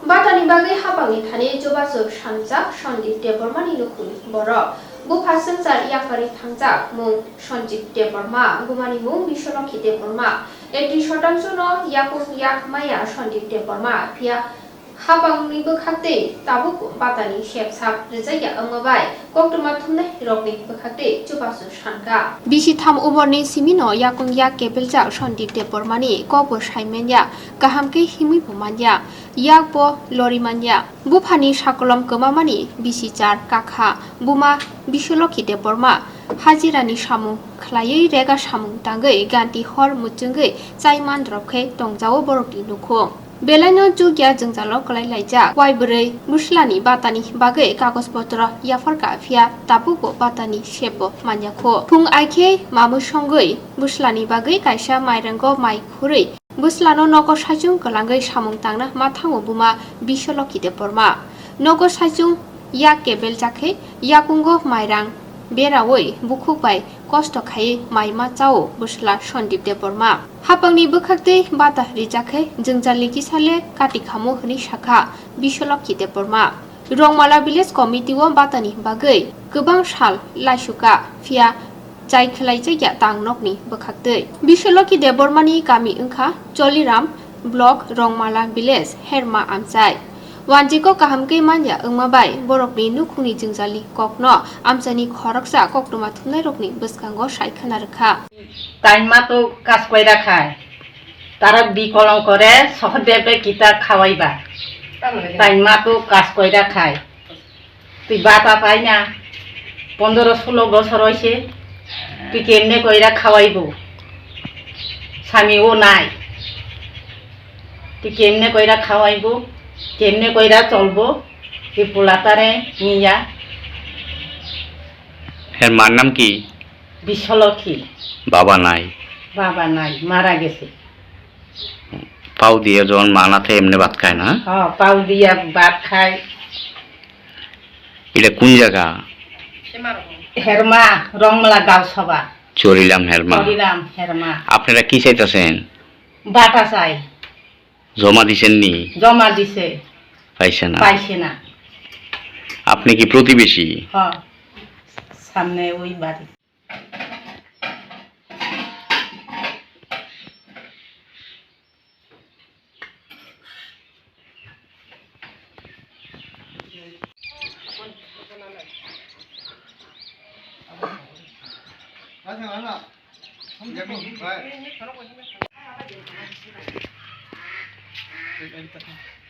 Batani bagi habangni thani jobasuk sanjak Sandip Debormani nukuni borok bupasung jar yakari thangjak mung Sanjip Deborma bumani mung Bisolokhi Deborma 80% no yakung yak maya Sandip Deborma pia habangni bkhakte tabuk batani shepsak rijaya amabai koktuma thumne rokni bkhakte jobasuk sanka bisi tham umorni simino yakung yak kebeljak Sandip Debormani kobo saimenya gahamke himi bumanya yakbo lorimanya bufani sakolom kemamani bisi jar kakha buma Bisolokhi Deborma hajirani samung khlaiui rega samung tangei ganti hor muchungei chaiman dropkhe tongjao borokni nukhung Belaino jugya jengjalok kalai laijak waibrei muslani batani bagai kagos potro yafarka phia tapuko batani shebo manyakho phung aike mamu songoi muslani bagai kaisa mairango mai khurei buslano nogo sajung kalangai samung tangna mathango buma Bisolokhi Deborma nogo sajung yak kebel jakhe yakungo mairang berawoi bukhukbai kosto khai maima chao busla Sandip Deborma hapangni bkhakte bata rijakhe jengjali kisale kati khamo hni shakha Bisolokhi Deborma Rongmala village committee o batani bagai gobang sal laisuka phia chai khlai jaya tangnokni bkhakte Bisolokhi Debormani kami wngkha Choliram block Rongmala village herma amchai Wanjiko kahamke manja wngmabai borokni nukhungni jengjali kokno amchani khoroksa koktuma thumnai rokni bwskango saikhana rwkha টাইমা তো কাজ কইরা খায় তারা বিকলং করে সহদেবে কিতা খাওয়াইবা টাইমা তো কাজ কইরা খায় তুই বাতা পাই না 15-16 বছর হইছে তুই কেমনে কইরা খাওয়াইবো স্বামীও নাই তুই কেমনে কইরা খাওয়াইবো কেমনে কইরা চলবো এই পোলাটারে নিয়া এর মার নাম কি বিশ্বলক্ষ্মী বাবা নাই মারা গেছে পাও দিয়ে যখন মানাতে এমনি ভাত খায় না হ্যাঁ পাউ দিয়া ভাত খায় এটা কোন জায়গা হেরমা রংমলা গাঁও সভা চলিলাম হেরমা হেরমা আপনারা কি চাইতেছেন বাটা চাই জমা দিছেন নি জমা দিছে পাইছে না আপনি কি প্রতিবেশী হ্যাঁ সামনে ওই বাড়ি Hãy subscribe cho kênh Ghiền Mì Gõ để không bỏ lỡ những video hấp dẫn